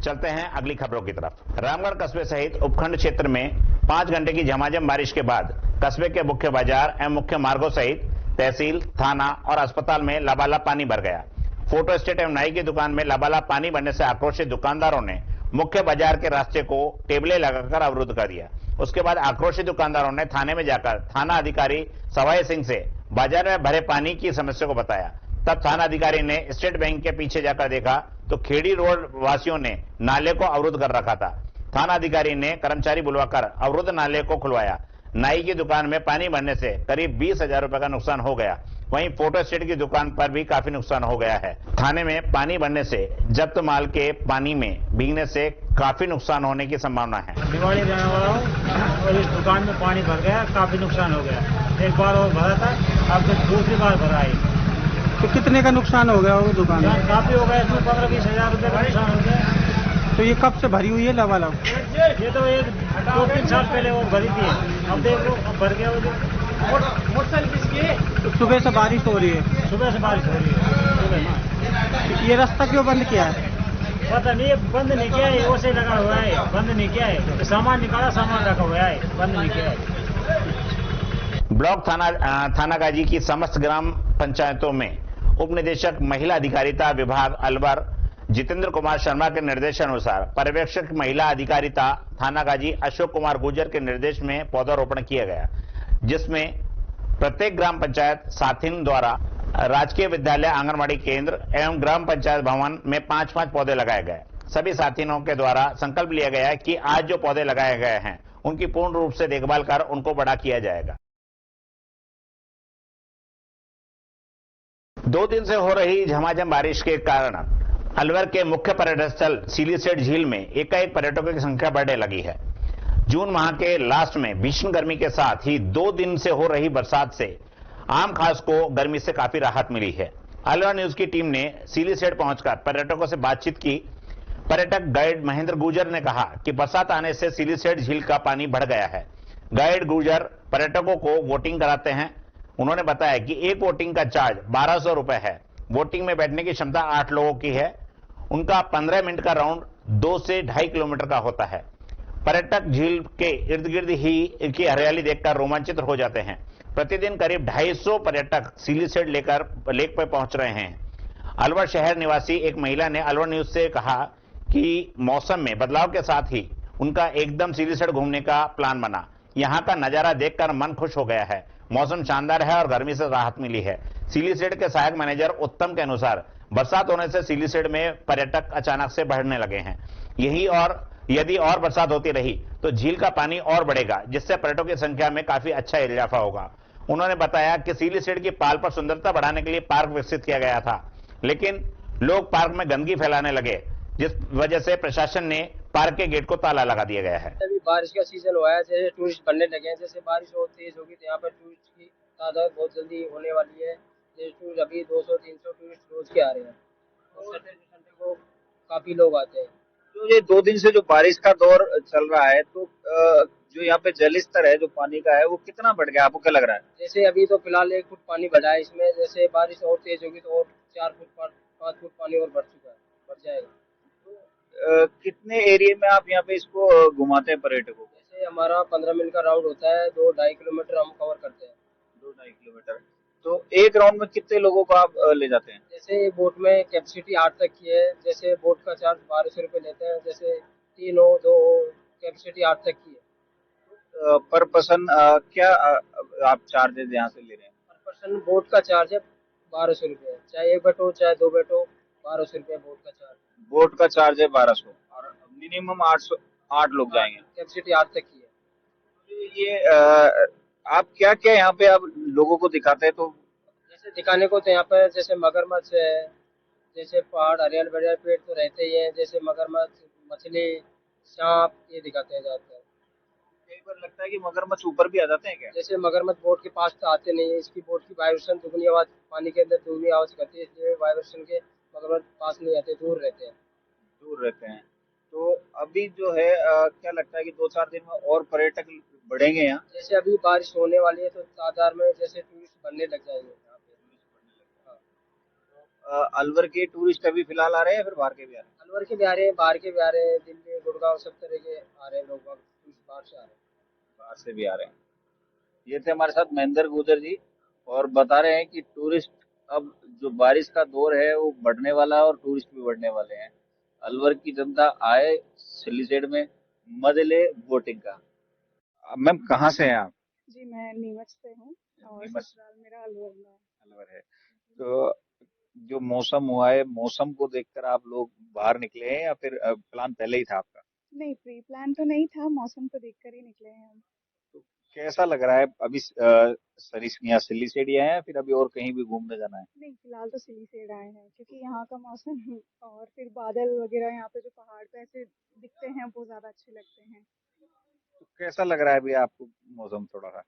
चलते हैं अगली खबरों की तरफ। रामगढ़ कस्बे सहित उपखंड क्षेत्र में 5 घंटे की झमाझम बारिश के बाद कस्बे के मुख्य बाजार एवं मुख्य मार्गों सहित तहसील, थाना और अस्पताल में लबालब पानी भर गया। फोटो स्टेट एवं नाई की दुकान में लबालब पानी भरने से आक्रोशित दुकानदारों ने मुख्य बाजार के रास्ते को टेबलें लगाकर अवरुद्ध कर दिया। उसके बाद आक्रोशित दुकानदारों ने थाने में जाकर थाना अधिकारी सवाई सिंह से बाजार में भरे पानी की समस्या को बताया। तब थाना अधिकारी ने स्टेट बैंक के पीछे जाकर देखा तो खेड़ी रोड वासियों ने नाले को अवरुद्ध कर रखा था। थाना अधिकारी ने कर्मचारी बुलवाकर अवरुद्ध नाले को खुलवाया। नाई की दुकान में पानी भरने से करीब 20,000 रुपए का नुकसान हो गया। वहीं फोटो स्टेट की दुकान पर भी काफी नुकसान हो गया है। थाने में पानी भरने से जब्त माल के पानी में भीगने से काफी नुकसान होने की संभावना है। दिवाली देने वाला हूँ और इस दुकान में पानी भर गया, काफी नुकसान हो गया। एक बार और भरा था, अब तो दूसरी बार भरा है। तो कितने का नुकसान हो गया वो दुकान में? काफी हो गया, इसमें 15-20 हजार रुपए का नुकसान हो गया। तो ये कब से भरी हुई है लबालब? ये तो 2-3 साल पहले वो भरी थी, अब देखो अब भर गया। मोटरसाइकिल किसकी? तो सुबह से बारिश हो रही है? सुबह से बारिश हो रही है। ये रास्ता क्यों बंद किया है? पता नहीं, बंद नहीं किया है, वो से लगा हुआ है, बंद नहीं किया है। सामान निकाला, सामान रखा हुआ है, बंद नहीं किया है। ब्लॉक थानागाजी की समस्त ग्राम पंचायतों में उप निदेशक महिला अधिकारिता विभाग अलवर जितेंद्र कुमार शर्मा के निर्देशानुसार पर्यवेक्षक महिला अधिकारिता थानागाजी अशोक कुमार गुर्जर के निर्देश में पौधारोपण किया गया, जिसमें प्रत्येक ग्राम पंचायत साथीन द्वारा राजकीय विद्यालय, आंगनबाड़ी केंद्र एवं ग्राम पंचायत भवन में 5-5 पौधे लगाए गए। सभी साथीनों के द्वारा संकल्प लिया गया है कि आज जो पौधे लगाए गए हैं उनकी पूर्ण रूप से देखभाल कर उनको बड़ा किया जाएगा। 2 दिन से हो रही झमाझम बारिश के कारण अलवर के मुख्य पर्यटन स्थल सिलीसेट झील में एकाएक पर्यटकों की संख्या बढ़ने लगी है। जून माह के लास्ट में भीषण गर्मी के साथ ही 2 दिन से हो रही बरसात से आम खास को गर्मी से काफी राहत मिली है। अलवर न्यूज की टीम ने सिलीसेट पहुंचकर पर्यटकों से बातचीत की। पर्यटक गाइड महेंद्र गुर्जर ने कहा कि बरसात आने से सिलीसेट झील का पानी बढ़ गया है। गाइड गुर्जर पर्यटकों को वोटिंग कराते हैं। उन्होंने बताया कि एक वोटिंग का चार्ज 1200 रुपए है। वोटिंग में बैठने की क्षमता 8 लोगों की है। उनका 15 मिनट का राउंड 2 से 2.5 किलोमीटर का होता है। पर्यटक झील के इर्द गिर्द ही की हरियाली देखकर रोमांचित हो जाते हैं। प्रतिदिन करीब 250 पर्यटक सिलीसेट लेकर लेक पर पहुंच रहे हैं। अलवर शहर निवासी एक महिला ने अलवर न्यूज से कहा कि मौसम में बदलाव के साथ ही उनका एकदम सिलीसेट घूमने का प्लान बना। यहाँ का नजारा देखकर मन खुश हो गया है। मौसम शानदार है और गर्मी से राहत मिली है। सिलीसेट के सहायक मैनेजर उत्तम के अनुसार बरसात होने से सिलीसेट में पर्यटक अचानक से बढ़ने लगे हैं। यदि और बरसात होती रही तो झील का पानी और बढ़ेगा, जिससे पर्यटकों की संख्या में काफी अच्छा इजाफा होगा। उन्होंने बताया कि सिलीसेट की पाल पर सुंदरता बढ़ाने के लिए पार्क विकसित किया गया था, लेकिन लोग पार्क में गंदगी फैलाने लगे, जिस वजह से प्रशासन ने पार्क के गेट को ताला लगा दिया गया है। अभी बारिश का सीजन हुआ है, जैसे टूरिस्ट बढ़ने लगे हैं। जैसे बारिश और तेज होगी तो यहाँ पर टूरिस्ट की तादाद बहुत जल्दी होने वाली है। जैसे अभी 200-300 टूरिस्ट रोज के आ रहे हैं और संडे को काफी लोग आते हैं। तो ये 2 दिन से जो बारिश का दौर चल रहा है, तो जो यहाँ पे जल स्तर है जो पानी का है वो कितना बढ़ गया, आपको क्या लग रहा है? जैसे अभी तो फिलहाल 1 फुट पानी बढ़ा है इसमें, जैसे बारिश और तेज होगी तो और 4 फुट 5 फुट पानी और बढ़ चुका है, बढ़ जाएगा। कितने एरिया में आप यहाँ पे इसको घुमाते हैं पर्यटकों को? जैसे हमारा 15 मिनट का राउंड होता है, 2-2.5 किलोमीटर हम कवर करते हैं। 2-2.5 किलोमीटर। तो एक राउंड में कितने लोगों को आप ले जाते हैं? जैसे बोट में कैपेसिटी 8 तक की है। जैसे बोट का चार्ज 1200 रुपए लेते हैं। जैसे 3 हो 2 हो, कैपेसिटी 8 तक की है। पर पर्सन क्या आप चार्जेस यहाँ से ले रहे हैं? पर पर्सन बोट का चार्ज है 1200 रुपये, चाहे एक बैठो चाहे दो बैठो 1200 रुपये बोट का चार्ज। बोट का चार्ज है 1200 और मिनिमम 8 लोग जाएंगे। कैपेसिटी 8 तक की है। तो ये आप क्या क्या यहाँ पे आप लोगों को दिखाते हैं? तो जैसे दिखाने को तो यहाँ पर जैसे मगरमच्छ है, जैसे पहाड़ हरियाली बढ़िया पेड़ तो रहते ही हैं, जैसे मगरमच्छ, मछली, सांप, ये दिखाते हैं ज्यादातर। कई बार लगता है कि मगरमच्छ ऊपर भी आ जाते हैं क्या? जैसे मगरमच्छ बोट के पास तो आते नहीं है, इसकी बोट की वाइब्रेशन दुगनी आवाज पानी के अंदर दुगनी आवाज करती है, इसलिए वाइब्रेशन के मगरमच्छ पास नहीं आते, दूर रहते हैं। दूर रहते हैं। तो अभी जो है क्या लगता है कि 2-4 दिन में और पर्यटक बढ़ेंगे यहाँ? जैसे अभी बारिश होने वाली है तो तादाद में जैसे टूरिस्ट बढ़ने लग जाएंगे यहाँ पे। अलवर के टूरिस्ट अभी फिलहाल आ रहे हैं, फिर बाहर के भी आ रहे हैं? अलवर के भी आ रहे हैं, बाहर के भी आ रहे हैं, दिल्ली, गुड़गांव, सब तरह के आ रहे हैं लोग, बाहर से आ रहे हैं। बाहर से भी आ रहे हैं। ये थे हमारे साथ महेंद्र गुर्जर जी और बता रहे हैं कि टूरिस्ट अब जो बारिश का दौर है वो बढ़ने वाला है और टूरिस्ट भी बढ़ने वाले हैं। अलवर की जनता आए सिल्लीसेड में मजे ले बोटिंग का। मैम कहाँ से हैं आप? जी मैं नीमच से हूँ और नीमच। ससुराल मेरा अलवर में है। अलवर है। तो जो मौसम हुआ है, मौसम को देखकर आप लोग बाहर निकले हैं या फिर प्लान पहले ही था आपका? नहीं, प्री प्लान तो नहीं था, मौसम को देखकर ही निकले हैं हम। कैसा लग रहा है अभी यहाँ सिल्लीसेड ही आए हैं फिर अभी और कहीं भी घूमने जाना है? नहीं, फिलहाल तो सिल्लीसेड आए हैं क्योंकि यहाँ का मौसम और फिर बादल वगैरह यहाँ पे जो पहाड़ पे ऐसे दिखते हैं वो ज्यादा अच्छे लगते हैं। तो कैसा लग रहा है अभी आपको मौसम थोड़ा सा?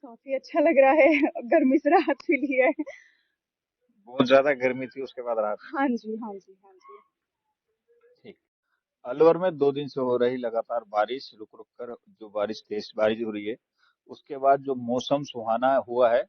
काफी अच्छा लग रहा है, गर्मी से राहत मिली है। बहुत ज्यादा गर्मी थी उसके बाद रात। हाँ जी हाँ जी हाँ जी। ठीक। अलवर में 2 दिन से हो रही लगातार बारिश, रुक रुक कर जो तेज बारिश हो रही है, उसके बाद जो मौसम सुहाना हुआ है,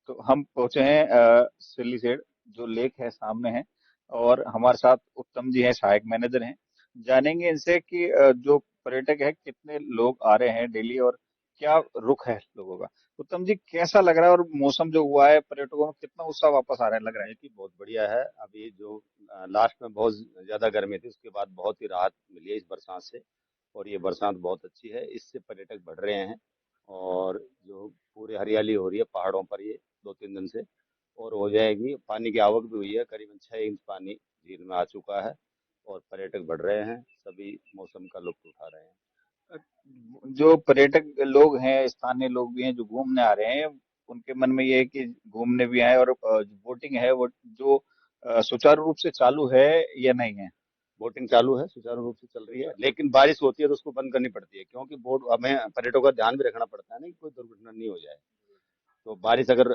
तो हम पहुंचे हैं सिल्लीसेड, जो लेक है सामने है, और हमारे साथ उत्तम जी हैं, सहायक मैनेजर हैं। जानेंगे इनसे कि जो पर्यटक है कितने लोग आ रहे हैं डेली और क्या रुख है लोगों का। उत्तम जी कैसा लग रहा है और मौसम जो हुआ है पर्यटकों में कितना उत्साह वापस आ रहा है लग रहा है? कि बहुत बढ़िया है। अभी जो लास्ट में बहुत ज्यादा गर्मी थी उसके बाद बहुत ही राहत मिली है इस बरसात से, और ये बरसात बहुत अच्छी है, इससे पर्यटक बढ़ रहे हैं और जो पूरी हरियाली हो रही है पहाड़ों पर ये 2-3 दिन से, और हो जाएगी। पानी की आवक भी हुई है, करीबन 6 इंच पानी झील में आ चुका है और पर्यटक बढ़ रहे हैं, सभी मौसम का लुत्फ उठा रहे हैं। जो पर्यटक लोग हैं, स्थानीय लोग भी हैं जो घूमने आ रहे हैं, उनके मन में ये है कि घूमने भी आए, और जो बोटिंग है वो जो सुचारू रूप से चालू है या नहीं है? बोटिंग चालू है, सुचारू रूप से चल रही है, लेकिन बारिश होती है तो उसको बंद करनी पड़ती है, क्योंकि बोट हमें पर्यटकों का ध्यान भी रखना पड़ता है ना कि कोई दुर्घटना नहीं हो जाए। तो बारिश अगर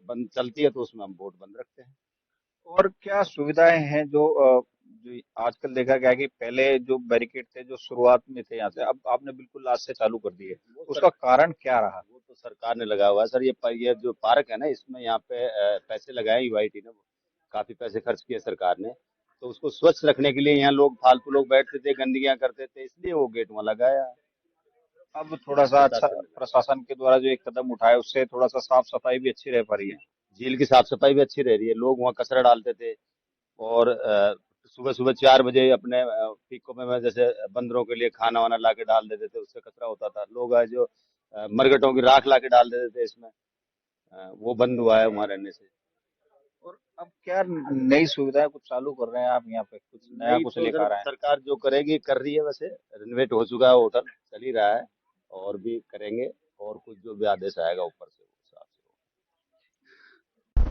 बंद चलती है तो उसमें हम बोट बंद रखते हैं। और क्या सुविधाएं हैं जो आजकल देखा गया कि पहले जो बैरिकेड थे जो शुरुआत में थे यहाँ से, अब आपने बिल्कुल लास्ट से चालू कर दिए, उसका कारण क्या रहा? वो तो सरकार ने लगा हुआ है सर। ये जो पार्क है ना, इसमें यहाँ पे पैसे लगाए यूआईटी ने, काफी पैसे खर्च किए सरकार ने, तो उसको स्वच्छ रखने के लिए यहाँ लोग फालतू लोग बैठते थे, गंदगियां करते थे, इसलिए वो गेट वहाँ लगाया। अब थोड़ा सा अच्छा प्रशासन के द्वारा जो एक कदम उठाया उससे थोड़ा सा साफ सफाई भी अच्छी रह पा रही है। झील की साफ सफाई भी अच्छी रह रही है। लोग वहाँ कचरा डालते थे और सुबह सुबह 4 बजे अपने पीकों में जैसे बंदरों के लिए खाना वाना ला के डाल देते थे, उससे कचरा होता था। लोग जो मरघटों की राख ला के डाल देते थे इसमें, वो बंद हुआ है वहाँ रहने से। और अब क्या नई सुविधाएं कुछ चालू कर रहे हैं आप यहाँ पे, कुछ नया कुछ लेकर आए हैं? सरकार जो करेगी कर रही है, वैसे रिनोवेट हो चुका है होटल, चल ही रहा है, और भी करेंगे, और कुछ जो भी आदेश आएगा ऊपर से।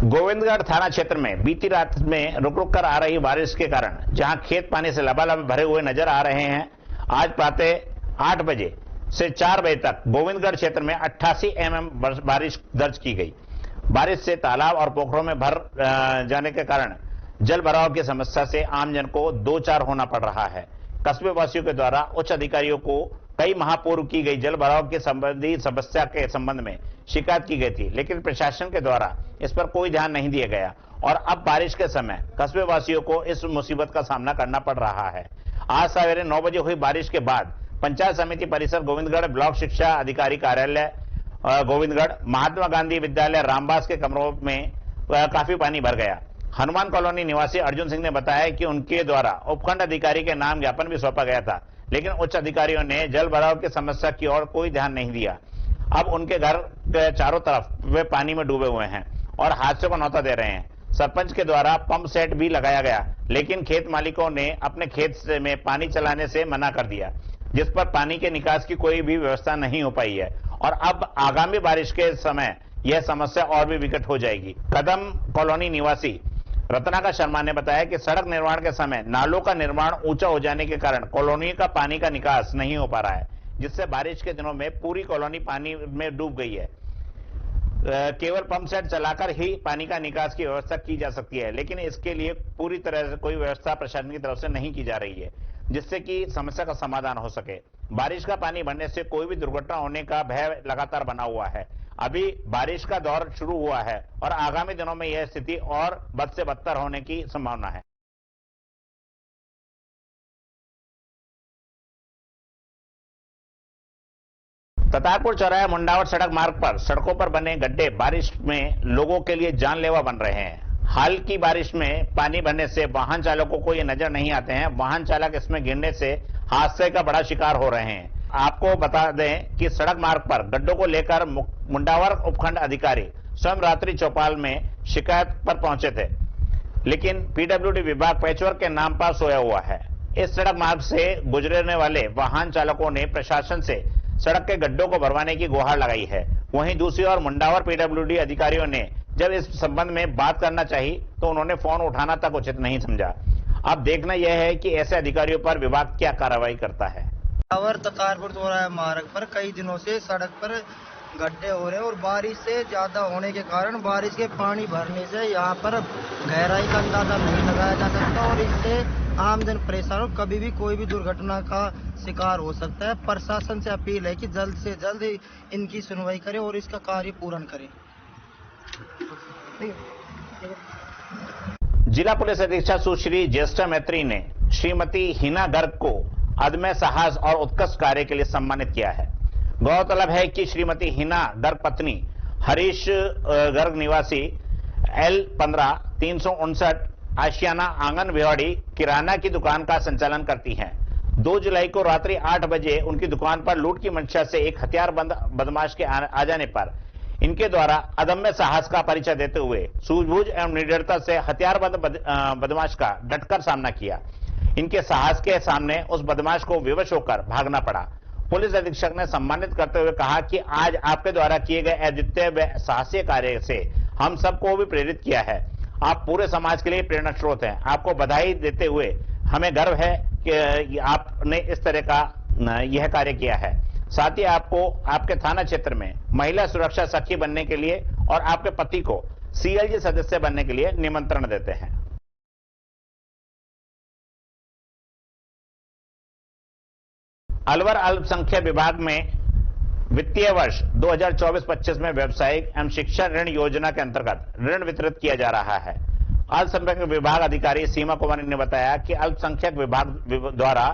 गोविंदगढ़ थाना क्षेत्र में बीती रात में रुक रुक कर आ रही बारिश के कारण जहां खेत पानी से लबालब भरे हुए नजर आ रहे हैं, आज प्रातः 8 बजे से 4 बजे तक गोविंदगढ़ क्षेत्र में 88 mm बारिश दर्ज की गई। बारिश से तालाब और पोखरों में भर जाने के कारण जल भराव की समस्या से आमजन को दो चार होना पड़ रहा है। कस्बे वासियों के द्वारा उच्च अधिकारियों को कई माह पूर्व की गई जल भराव के संबंधी समस्या के संबंध में शिकायत की गई थी, लेकिन प्रशासन के द्वारा इस पर कोई ध्यान नहीं दिया गया और अब बारिश के समय कस्बे वासियों को इस मुसीबत का सामना करना पड़ रहा है। आज सवेरे 9 बजे हुई बारिश के बाद पंचायत समिति परिसर गोविंदगढ़, ब्लॉक शिक्षा अधिकारी कार्यालय गोविंदगढ़, महात्मा गांधी विद्यालय रामबास के कमरों में काफी पानी भर गया। हनुमान कॉलोनी निवासी अर्जुन सिंह ने बताया कि उनके द्वारा उपखंड अधिकारी के नाम ज्ञापन भी सौंपा गया था, लेकिन उच्च अधिकारियों ने जल भराव की समस्या की ओर कोई ध्यान नहीं दिया। अब उनके घर के चारों तरफ वे पानी में डूबे हुए हैं और हादसे को न्योता दे रहे हैं। सरपंच के द्वारा पंप सेट भी लगाया गया, लेकिन खेत मालिकों ने अपने खेत में पानी चलाने से मना कर दिया, जिस पर पानी के निकास की कोई भी व्यवस्था नहीं हो पाई है और अब आगामी बारिश के समय यह समस्या और भी विकट हो जाएगी। कदम कॉलोनी निवासी रत्नाकर शर्मा ने बताया कि सड़क निर्माण के समय नालों का निर्माण ऊंचा हो जाने के कारण कॉलोनी का पानी का निकास नहीं हो पा रहा है, जिससे बारिश के दिनों में पूरी कॉलोनी पानी में डूब गई है। केवल पंप सेट चलाकर ही पानी का निकास की व्यवस्था की जा सकती है, लेकिन इसके लिए पूरी तरह से कोई व्यवस्था प्रशासन की तरफ से नहीं की जा रही है, जिससे कि समस्या का समाधान हो सके। बारिश का पानी बढ़ने से कोई भी दुर्घटना होने का भय लगातार बना हुआ है। अभी बारिश का दौर शुरू हुआ है और आगामी दिनों में यह स्थिति और बद से बदतर होने की संभावना है। ततारपुर चौराहा मुंडावर सड़क मार्ग पर सड़कों पर बने गड्ढे बारिश में लोगों के लिए जानलेवा बन रहे हैं। हाल की बारिश में पानी भरने से वाहन चालकों को ये नजर नहीं आते हैं। वाहन चालक इसमें गिरने से हादसे का बड़ा शिकार हो रहे हैं। आपको बता दें कि सड़क मार्ग पर गड्ढों को लेकर मुंडावर उपखंड अधिकारी स्वयं रात्रि चौपाल में शिकायत पर पहुंचे थे, लेकिन पीडब्ल्यूडी विभाग पैचवर्क के नाम पर सोया हुआ है। इस सड़क मार्ग से गुजरने वाले वाहन चालकों ने प्रशासन से सड़क के गड्ढों को भरवाने की गुहार लगाई है। वहीं दूसरी ओर मुंडावर पीडब्ल्यूडी अधिकारियों ने जब इस संबंध में बात करना चाहिए तो उन्होंने फोन उठाना तक उचित नहीं समझा। अब देखना यह है कि ऐसे अधिकारियों पर विभाग क्या कार्रवाई करता है। ततारपुर चौराहा मार्ग पर कई दिनों से सड़क पर गड्ढे हो रहे हैं और बारिश से ज्यादा होने के कारण बारिश के पानी भरने से यहाँ पर गहराई का अंदाजा नहीं लगाया जा सकता और इससे आमजन परेशान हो, कभी भी कोई भी दुर्घटना का शिकार हो सकता है। प्रशासन से अपील है कि जल्द से जल्द इनकी सुनवाई करे और इसका कार्य पूर्ण करे। जिला पुलिस अधीक्षक सुश्री ज्येष्ठा मैत्री ने श्रीमती हिना गर्ग को अदम्य साहस और उत्कृष्ट कार्य के लिए सम्मानित किया है। गौरतलब है कि श्रीमती हिना गर्ग पत्नी हरीश गर्ग निवासी L15 359 आशियाना आंगनबाड़ी किराना की दुकान का संचालन करती हैं। 2 जुलाई को रात्रि 8 बजे उनकी दुकान पर लूट की मंशा से एक हथियारबंद बदमाश के आ जाने पर इनके द्वारा अदम्य साहस का परिचय देते हुए सूझबूझ एवं निडरता से हथियारबंद बदमाश का डटकर सामना किया। इनके साहस के सामने उस बदमाश को विवश होकर भागना पड़ा। पुलिस अधीक्षक ने सम्मानित करते हुए कहा कि आज आपके द्वारा किए गए अद्वितीय व साहसी कार्य से हम सबको भी प्रेरित किया है। आप पूरे समाज के लिए प्रेरणा स्रोत हैं। आपको बधाई देते हुए हमें गर्व है कि आपने इस तरह का यह कार्य किया है। साथ ही आपको आपके थाना क्षेत्र में महिला सुरक्षा सखी बनने के लिए और आपके पति को CLG सदस्य बनने के लिए निमंत्रण देते हैं। अलवर अल्पसंख्यक विभाग में वित्तीय वर्ष 2024-25 में व्यावसायिक एवं शिक्षा ऋण योजना के अंतर्गत ऋण वितरित किया जा रहा है। अल्पसंख्यक विभाग अधिकारी सीमा कुमारी ने बताया कि अल्पसंख्यक विभाग द्वारा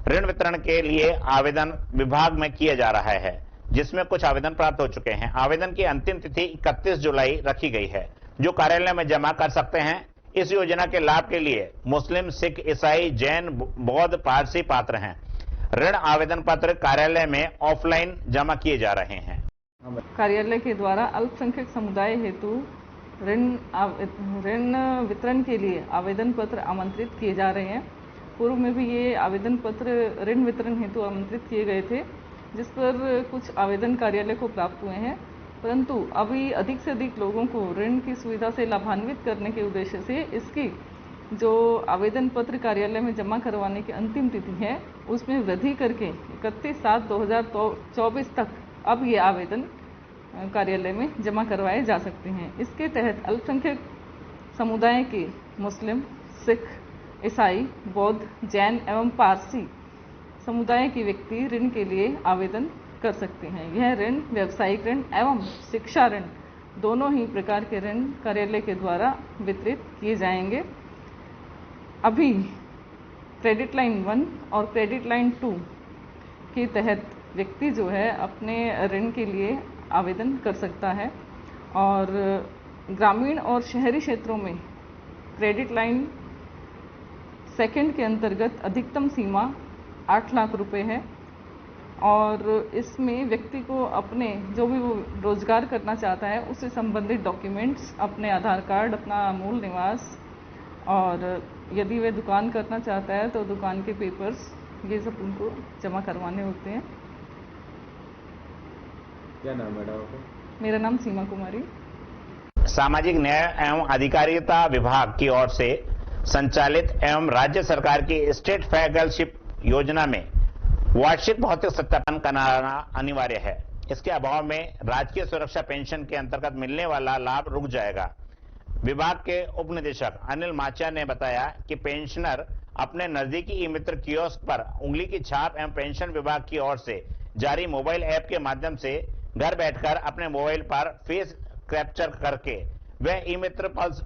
ऋण वितरण के लिए आवेदन विभाग में किया जा रहा है, जिसमें कुछ आवेदन प्राप्त हो चुके हैं। आवेदन की अंतिम तिथि 31 जुलाई रखी गई है, जो कार्यालय में जमा कर सकते हैं। इस योजना के लाभ के लिए मुस्लिम, सिख, ईसाई, जैन, बौद्ध, पारसी पात्र हैं। ऋण आवेदन पत्र कार्यालय में ऑफलाइन जमा किए जा रहे हैं। कार्यालय के द्वारा अल्पसंख्यक समुदाय हेतु ऋण वितरण के लिए आवेदन पत्र आमंत्रित किए जा रहे हैं। पूर्व में भी ये आवेदन पत्र ऋण वितरण हेतु आमंत्रित किए गए थे, जिस पर कुछ आवेदन कार्यालय को प्राप्त हुए हैं, परंतु अभी अधिक से अधिक लोगों को ऋण की सुविधा से लाभान्वित करने के उद्देश्य से इसकी जो आवेदन पत्र कार्यालय में जमा करवाने की अंतिम तिथि है उसमें वृद्धि करके 31/7/2024 तक अब ये आवेदन कार्यालय में जमा करवाए जा सकते हैं। इसके तहत अल्पसंख्यक समुदाय के मुस्लिम, सिख, ईसाई, बौद्ध, जैन एवं पारसी समुदाय के व्यक्ति ऋण के लिए आवेदन कर सकते हैं। यह ऋण व्यावसायिक ऋण एवं शिक्षा ऋण दोनों ही प्रकार के ऋण कार्यालय के द्वारा वितरित किए जाएंगे। अभी क्रेडिट लाइन 1 और क्रेडिट लाइन 2 के तहत व्यक्ति जो है अपने ऋण के लिए आवेदन कर सकता है और ग्रामीण और शहरी क्षेत्रों में क्रेडिट लाइन सेकंड के अंतर्गत अधिकतम सीमा 8 लाख रुपए है और इसमें व्यक्ति को अपने जो भी वो रोजगार करना चाहता है उससे संबंधित डॉक्यूमेंट्स, अपने आधार कार्ड, अपना मूल निवास, और यदि वे दुकान करना चाहता है तो दुकान के पेपर्स, ये सब उनको जमा करवाने होते हैं। क्या नाम है मैडम आपका? मेरा नाम सीमा कुमारी। सामाजिक न्याय एवं अधिकारिता विभाग की ओर से संचालित एवं राज्य सरकार की स्टेट फैकल्टशिप योजना में वार्षिक भौतिक सत्यापन कराना अनिवार्य है। इसके अभाव में राजकीय सुरक्षा पेंशन के अंतर्गत मिलने वाला लाभ रुक जाएगा। विभाग के उप निदेशक अनिल माचा ने बताया कि पेंशनर अपने नजदीकी ई मित्र कियोस्क पर उंगली की छाप एवं पेंशन विभाग की ओर से जारी मोबाइल ऐप के माध्यम से घर बैठकर अपने मोबाइल पर फेस कैप्चर करके वे ई मित्र पल्स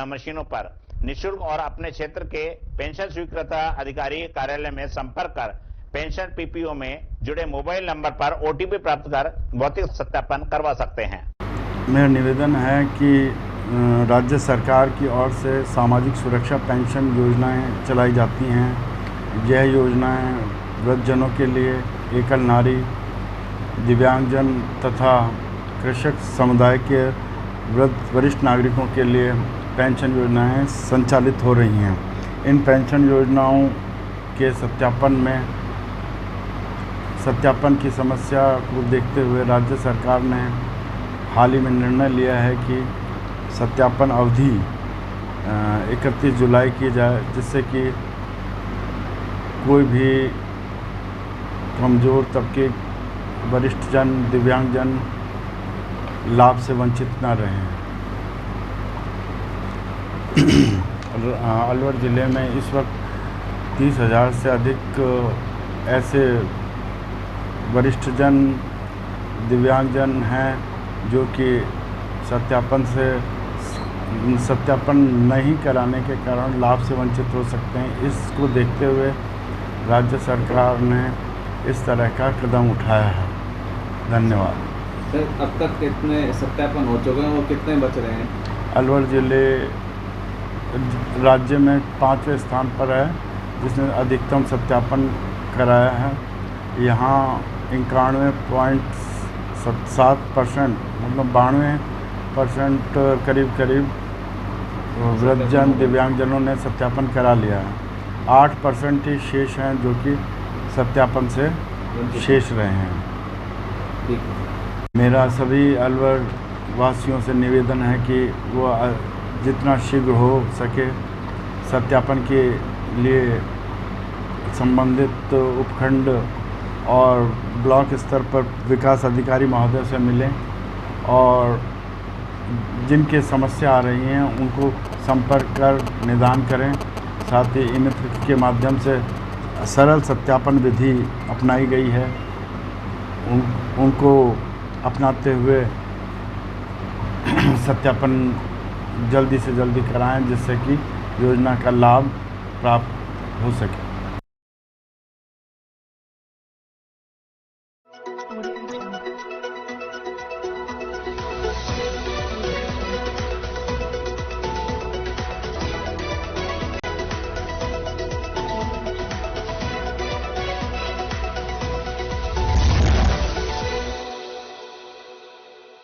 मशीनों पर निःशुल्क और अपने क्षेत्र के पेंशन स्वीकृत अधिकारी कार्यालय में संपर्क कर पेंशन पीपीओ में जुड़े मोबाइल नंबर पर ओटीपी प्राप्त कर भौतिक सत्यापन करवा सकते हैं। मेरा निवेदन है कि राज्य सरकार की ओर से सामाजिक सुरक्षा पेंशन योजनाएं चलाई जाती हैं। यह योजनाएं वृद्धजनों के लिए, एकल नारी, दिव्यांगजन तथा कृषक समुदाय के वरिष्ठ नागरिकों के लिए पेंशन योजनाएं संचालित हो रही हैं। इन पेंशन योजनाओं के सत्यापन की समस्या को देखते हुए राज्य सरकार ने हाल ही में निर्णय लिया है कि सत्यापन अवधि 31 जुलाई की जाए, जिससे कि कोई भी कमज़ोर तबके, वरिष्ठ जन, दिव्यांगजन लाभ से वंचित न रहें। अलवर ज़िले में इस वक्त 30,000 से अधिक ऐसे वरिष्ठ जन, दिव्यांगजन हैं जो कि सत्यापन नहीं कराने के कारण लाभ से वंचित हो सकते हैं। इसको देखते हुए राज्य सरकार ने इस तरह का कदम उठाया है। धन्यवाद। सर, अब तक कितने सत्यापन हो चुके हैं और कितने बच रहे हैं? अलवर ज़िले राज्य में 5वें स्थान पर है, जिसने अधिकतम सत्यापन कराया है। यहाँ 91.7% मतलब 92% करीब वृद्धजन, दिव्यांगजनों ने सत्यापन करा लिया है। 8% ही शेष हैं जो कि सत्यापन से शेष रहे हैं। मेरा सभी अलवर वासियों से निवेदन है कि वो जितना शीघ्र हो सके सत्यापन के लिए संबंधित उपखंड और ब्लॉक स्तर पर विकास अधिकारी महोदय से मिलें और जिनके समस्या आ रही हैं उनको संपर्क कर निदान करें। साथ ही ई मित्र के माध्यम से सरल सत्यापन विधि अपनाई गई है, उनको अपनाते हुए सत्यापन जल्दी से जल्दी कराएं, जिससे कि योजना का लाभ प्राप्त हो सके।